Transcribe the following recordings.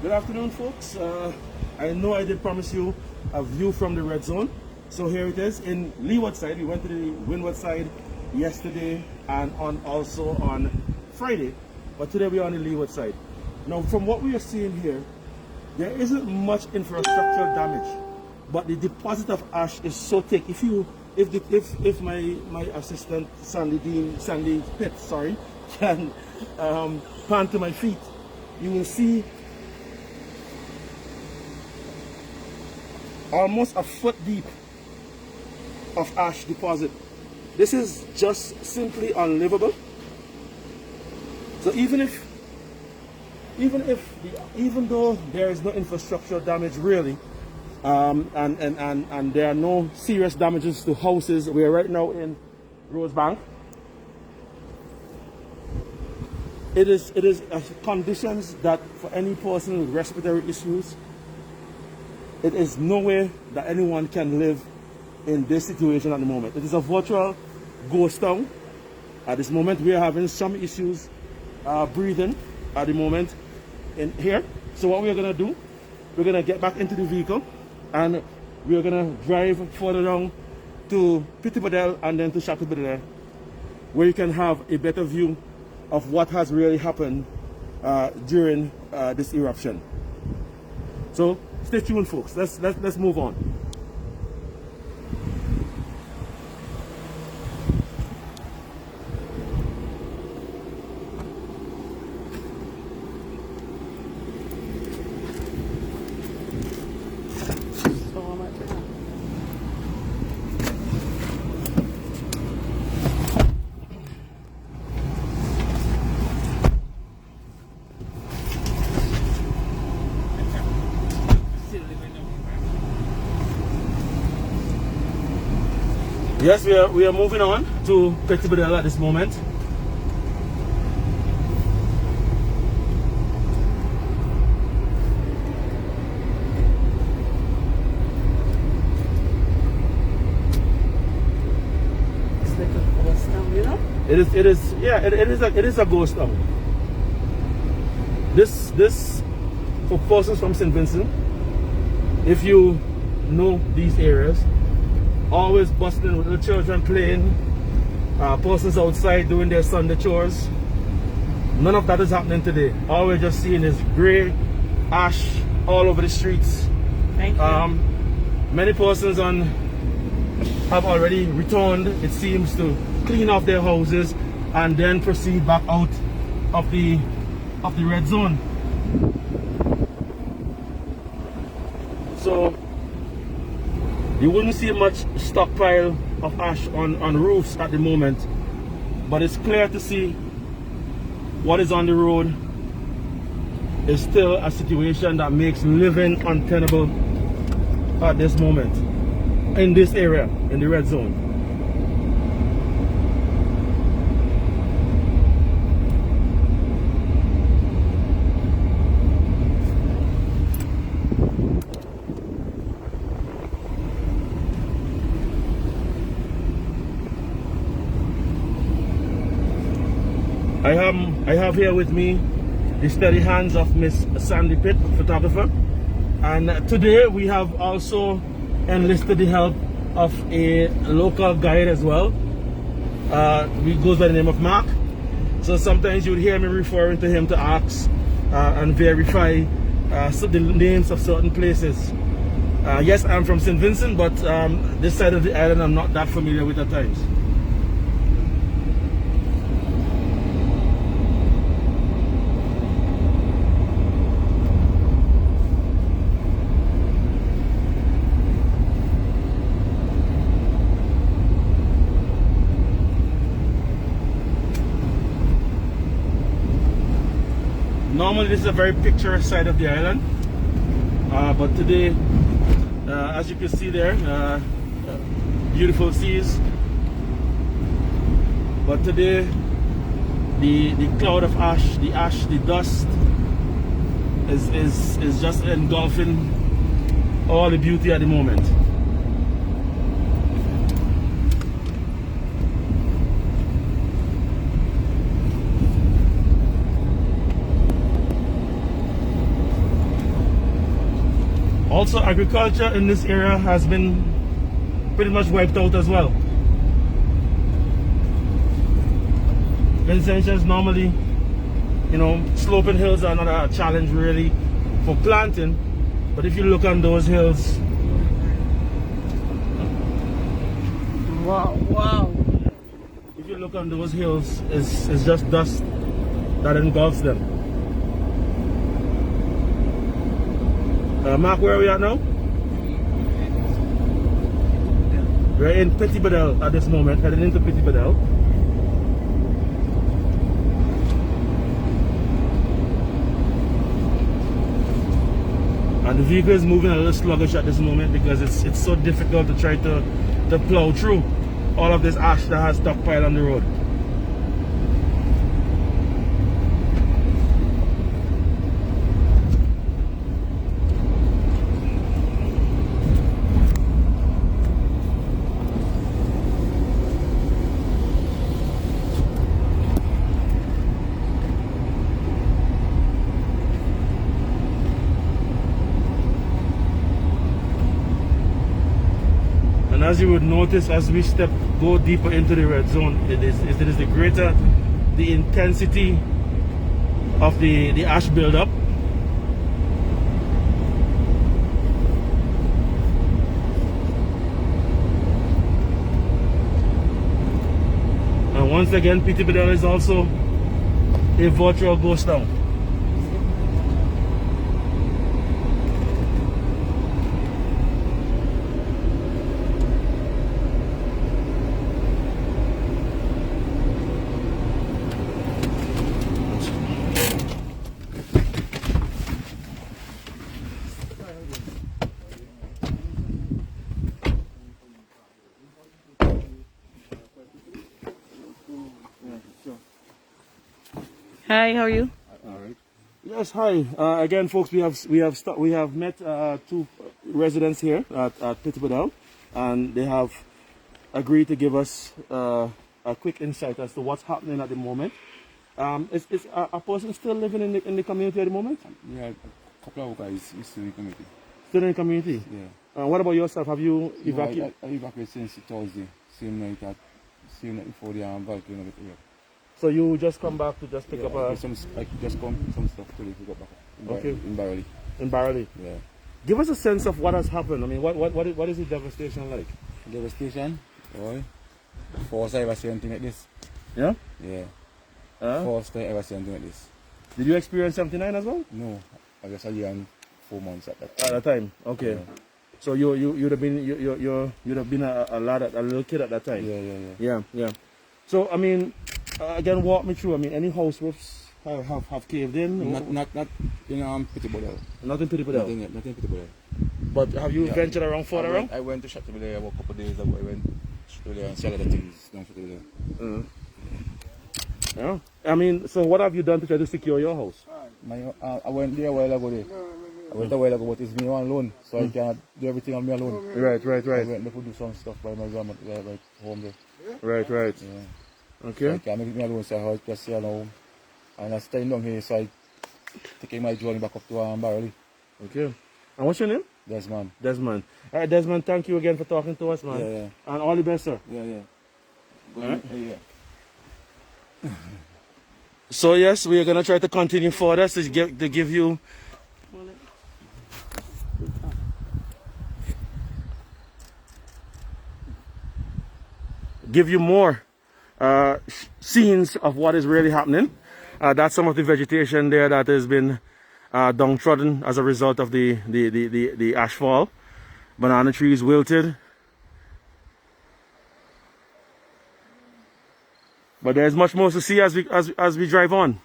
Good afternoon, folks. I know I did promise you a view from the red zone. So here it is in leeward side. We went to the windward side yesterday and also on Friday. But today we are on the leeward side. Now, from what we are seeing here, there isn't much infrastructural damage, but the deposit of ash is so thick. If my assistant Sandy Pitt, can pan to my feet, you will see almost a foot deep of ash deposit. This is just simply unlivable. So even though there is no infrastructural damage really, and there are no serious damages to houses, we are right now in Rosebank. It is conditions that for any person with respiratory issues, it is no way that anyone can live in this situation at the moment. It is a virtual ghost town. At this moment, we are having some issues breathing at the moment in here. So what we are going to do, we're going to get back into the vehicle and we are going to drive further down to Petit Badel and then to Chateau Baudelaire, where you can have a better view of what has really happened during this eruption. So stay tuned, folks. Let's move on. Yes, we are moving on to Petit Badel at this moment. It's like a ghost town, you know? It is a ghost town. This for persons from St. Vincent, if you know these areas, always bustling with the children playing, persons outside doing their Sunday chores. None of that is happening today. All we're just seeing is grey ash all over the streets. Thank you. Many persons have already returned, it seems, to clean off their houses and then proceed back out of the red zone. So you wouldn't see much stockpile of ash on roofs at the moment, but it's clear to see what is on the road is still a situation that makes living untenable at this moment in this area, in the red zone. I have here with me the steady hands of Miss Sandy Pitt, photographer, and today we have also enlisted the help of a local guide as well. He goes by the name of Mark. So sometimes you would hear me referring to him to ask and verify the names of certain places. Yes, I'm from St. Vincent, but this side of the island I'm not that familiar with at times. Normally this is a very picturesque side of the island, but today, as you can see there, beautiful seas. But today, the cloud of ash, the dust is just engulfing all the beauty at the moment. Also, agriculture in this area has been pretty much wiped out as well. Vincent says normally, you know, sloping hills are not a challenge really for planting, but if you look on those hills, Wow. if you look on those hills, it's just dust that engulfs them. Mark, where are we at now? We're in Petit Bedell at this moment, heading into Petit Bedell. And the vehicle is moving a little sluggish at this moment because it's so difficult to try to plow through all of this ash that has stockpiled on the road. And as you would notice, as we go deeper into the red zone, it is the greater the intensity of the ash buildup. And once again, Petit Bedell is also a virtual ghost town. Hi, how are you? All right. Yes, hi. Again, folks, we have met two residents here at Petit Bedell, and they have agreed to give us a quick insight as to what's happening at the moment. Is a person still living in the community at the moment? Yeah, a couple of guys is still in the community. Still in the community? Yeah. What about yourself? Have you evacuated? I evacuated since Thursday. Same night before the volcano went here. So you just come back to just pick up a... I just come some stuff to pick up back in Barley. In Barley? Yeah. Give us a sense of what has happened. I mean, what is the devastation like? Devastation? Boy. First I ever seen anything like this. Yeah? Yeah. Uh-huh. First I ever seen anything like this. Did you experience 79 as well? No. I was a year and 4 months at that At time. that time? Okay. Yeah. So you'd have been a lad, a little kid at that time? Yeah. So, I mean, again, walk me through. I mean, any house roofs have caved in? Not in Petit Bedell. Not in Petit Bedell? Nothing in Petit Bedell. But have you ventured around further around? I went to Chateaubriand a couple of days ago. I went to Chateaubriand and saw the things down Chateaubriand. Yeah. I mean, so what have you done to try to secure your house? I went there a while ago. I went a while ago, but it's me on loan, so I can't do everything on me alone. Right. I went there to do some stuff by my grandmother, by home there. Right. Yeah. Okay. So I can't make it me alone, so I just stay alone. And I staying down here, so I taking my journey back up to Barley. Okay. And what's your name? Desmond. Desmond. All right, Desmond, thank you again for talking to us, man. Yeah. And all the best, sir. Yeah. All right. Yeah. So yes, we are gonna try to continue further to give you more scenes of what is really happening. That's some of the vegetation there that has been downtrodden as a result of the ashfall. Banana trees wilted. But there's much more to see as we drive on.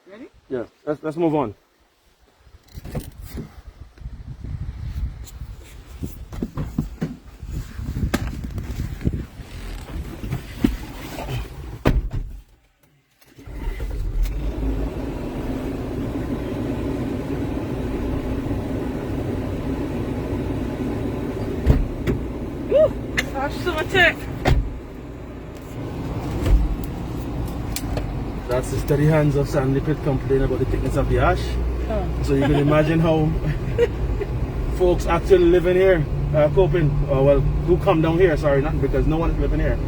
Ready? Yeah, let's move on. check. That's the steady hands of Sandy Pit complaining about the thickness of the ash. Oh. So you can imagine how folks actually living here coping. Well, who come down here, sorry, not because no one is living here.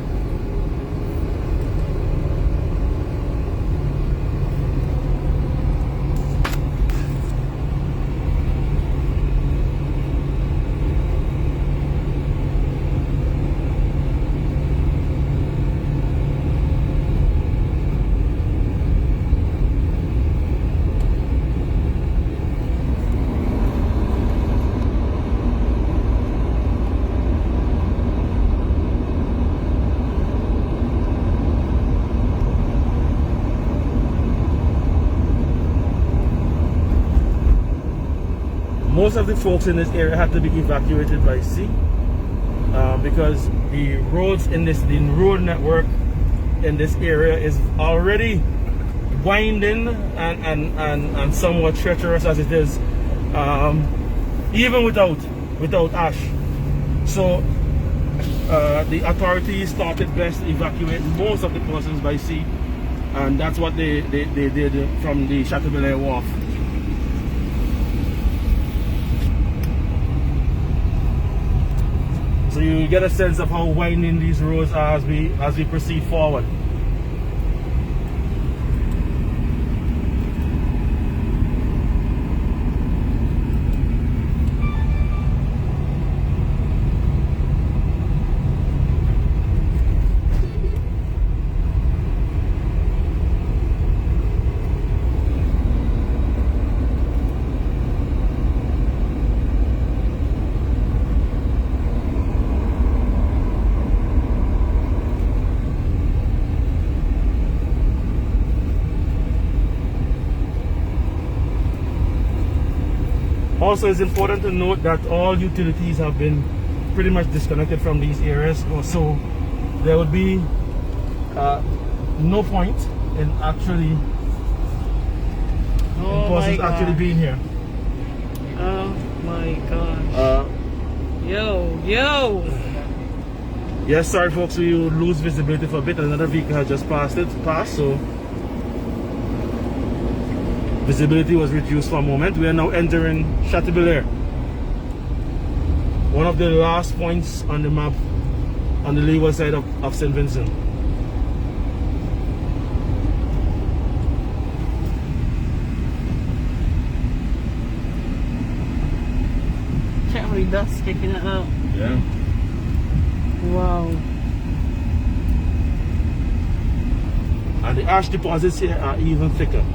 Most of the folks in this area had to be evacuated by sea because the roads in this, the road network in this area is already winding and somewhat treacherous as it is, even without ash. So the authorities thought it best to evacuate most of the persons by sea, and that's what they did from the Chateaubriand Wharf. So you get a sense of how winding these roads are as we proceed forward. Also, it's important to note that all utilities have been pretty much disconnected from these areas, so there would be no point in actually persons actually being here. Oh my gosh. Yo. Yes, sorry folks, we lose visibility for a bit. Another vehicle has just passed, so visibility was reduced for a moment. We are now entering Chateaubriand, one of the last points on the map on the leeward side of St. Vincent. Check how the dust kicking it out. Yeah. Wow. And the ash deposits here are even thicker.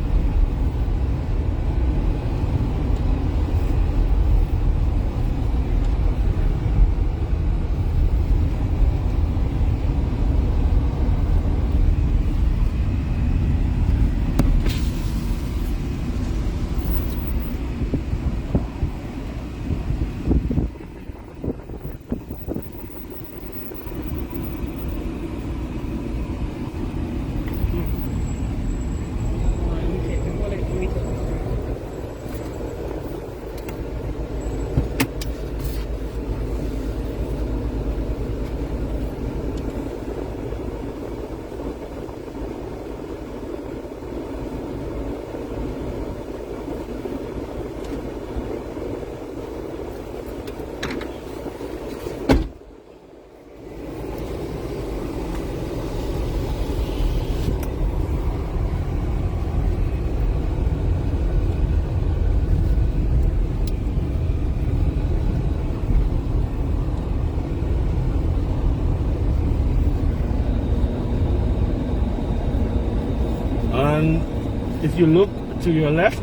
And if you look to your left,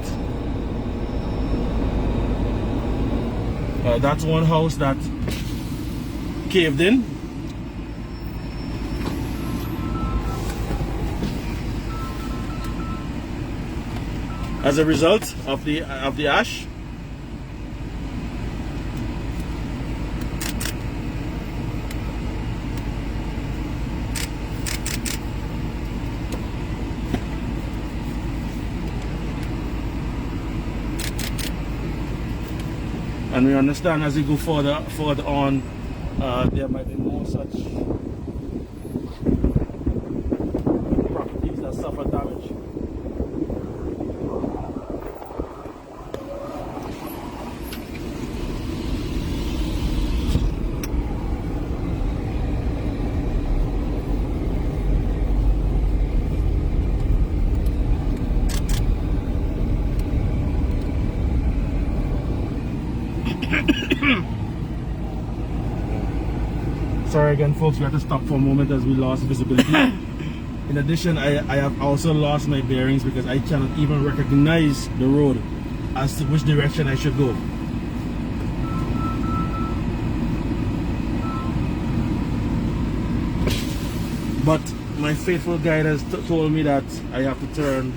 that's one house that caved in. As a result of the ash. And we understand as we go further on, there might be more such for damage. Sorry again, folks, we had to stop for a moment as we lost visibility. In addition, I have also lost my bearings because I cannot even recognize the road as to which direction I should go. But my faithful guide has told me that I have to turn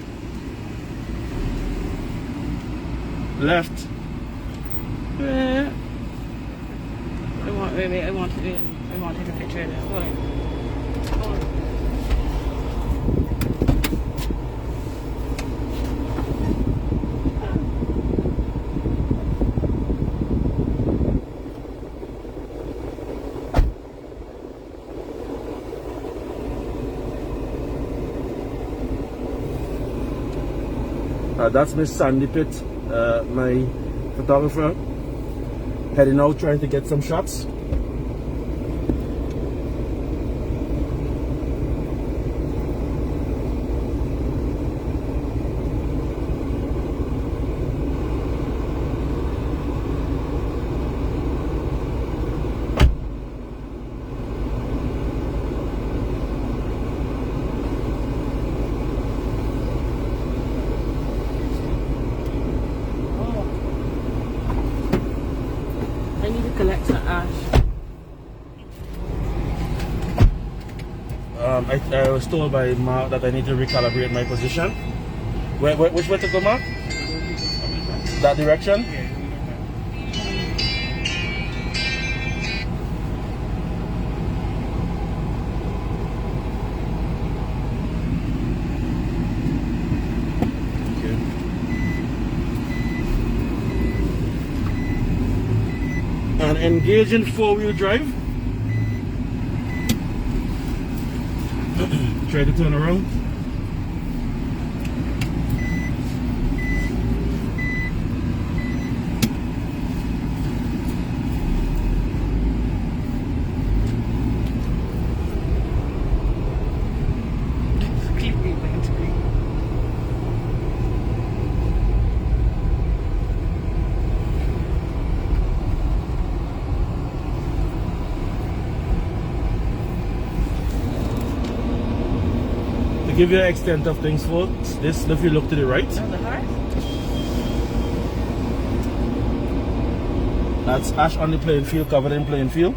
left. I want to take a picture of that. Hold on. That's Miss Sandy Pitt, my photographer, heading out trying to get some shots. I need to collect some ash. I was told by Mark that I need to recalibrate my position. Which way to go, Mark? That direction? And engage in four-wheel drive. Try to turn around. To give you an extent of things, folks, this, if you look to the right, Oh, the heart? that's ash on the playing field, covered in playing field.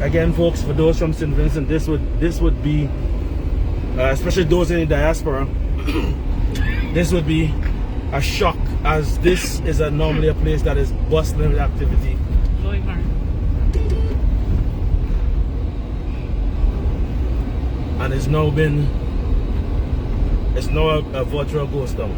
Again, folks, for those from St. Vincent, this would be, especially those in the diaspora, this would be a shock, as this is normally a place that is bustling with activity. Lloyd Hart. And it's now a virtual ghost town.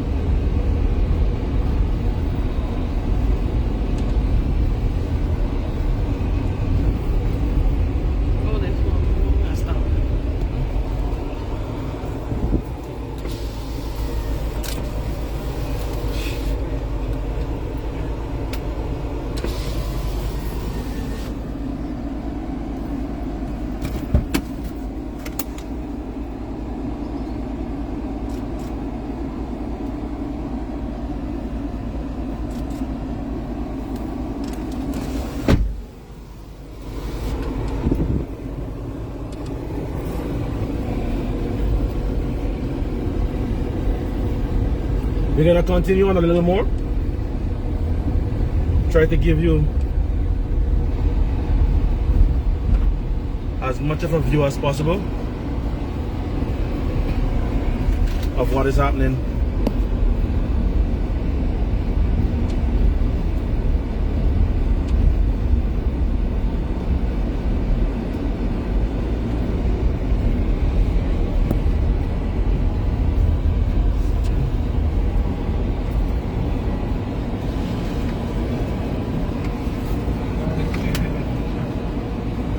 We're gonna continue on a little more. Try to give you as much of a view as possible of what is happening.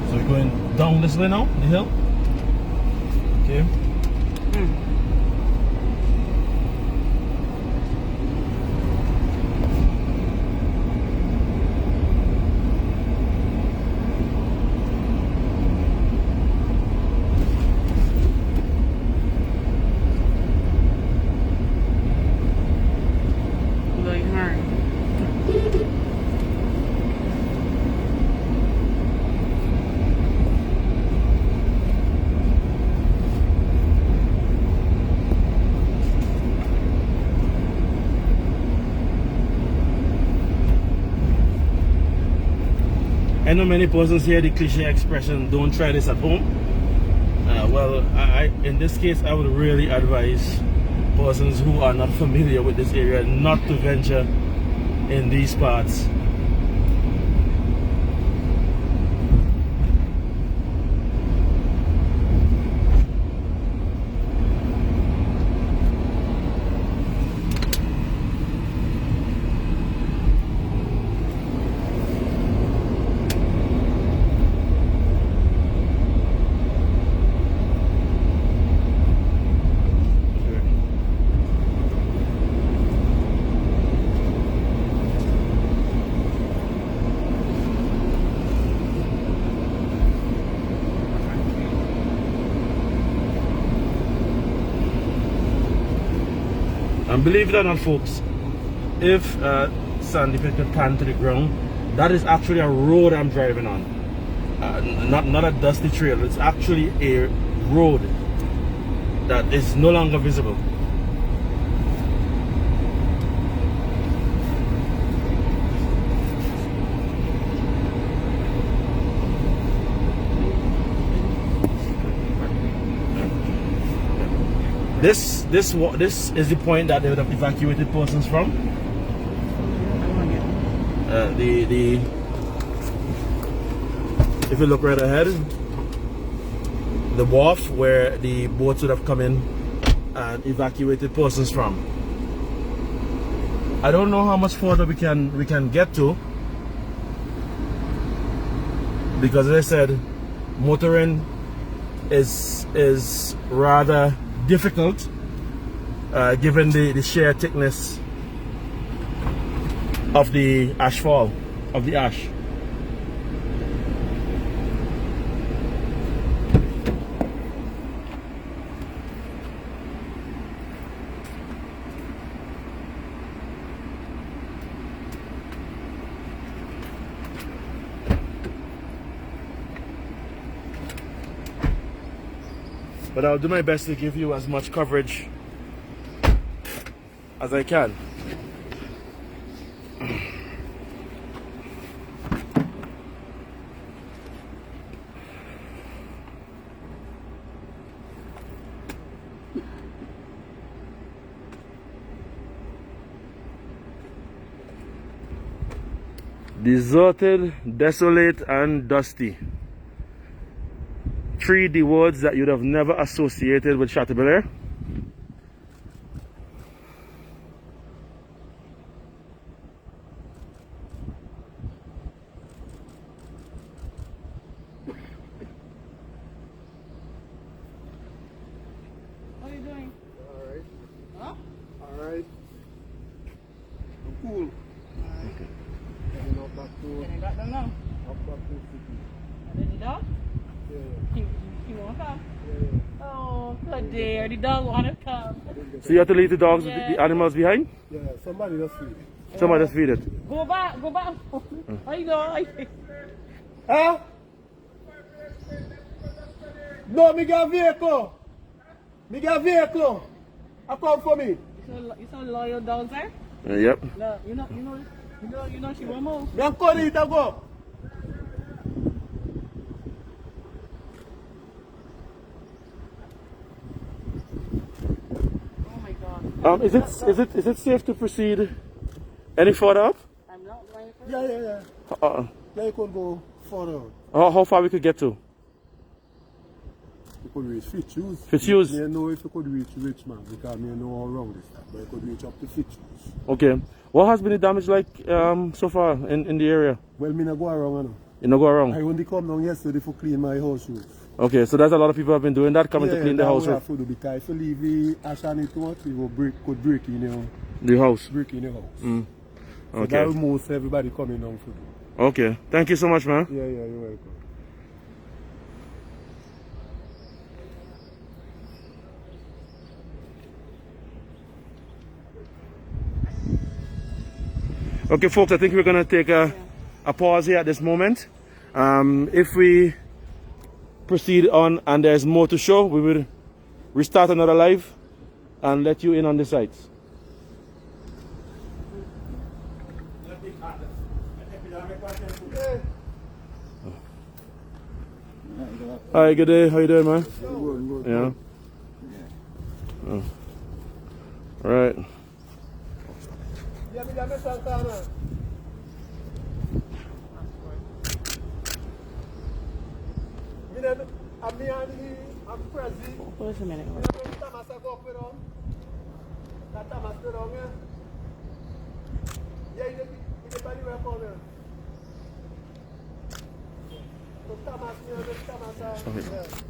So we're going down this way now, the hill. Okay. Blowing hard. I know many persons hear the cliche expression, don't try this at home. Well, in this case, I would really advise persons who are not familiar with this area not to venture in these parts. And believe it or not, folks, if Sandy Pit could pan to the ground, that is actually a road I'm driving on. Not a dusty trail. It's actually a road that is no longer visible. This is the point that they would have evacuated persons from. If you look right ahead, the wharf where the boats would have come in and evacuated persons from. I don't know how much further we can get to, because as I said, motoring is rather difficult given the sheer thickness of the ashfall, of the ash. But I'll do my best to give you as much coverage as I can. Deserted, desolate, and dusty. The words that you'd have never associated with Chateaubriand. What are you doing? Alright. Huh? Alright. I'm cool. Okay. Heading up back to Can I got them now? the city. And then the dog? Yeah. He won't come? Yeah. Oh, good dear. The dog want to come. So you have to leave the dogs, Yeah. the animals behind? Yeah, somebody just feed it. Somebody just feed it. Go back, go back. How you doing? Huh? No, me got vehicle. Me got vehicle. I come for me. You so loyal dogs, eh? Yep. Look, you know she won't move. Me and Cody to go. Is it safe to proceed any further up? I'm not going for Yeah. Yeah, you could go further. How far we could get to? You could reach Fitzhughes. Fitzhughes? You know if you could reach Richmond because you know how wrong this stuff, but you could reach up to Fitzhughes. Okay. What has been the damage like so far in the area? Well, me not go around now. You know, go around? I only come down yesterday to clean my house roof. Okay, so there's a lot of people have been doing that, coming to clean the house roof. Yeah, have to do because if you leave the ash on it too much, it will could break in your The house. Break in your house. Mm. So Okay. that will most everybody coming down for do. Okay. Thank you so much, man. Yeah, you're welcome. Okay, folks, I think we're going to take a pause here at this moment. If we proceed on and there's more to show, we will restart another live and let you in on the sites. Hi, good day. How you doing, man? Good. Yeah. Oh. All right. I'm crazy. Wait a minute. Sorry.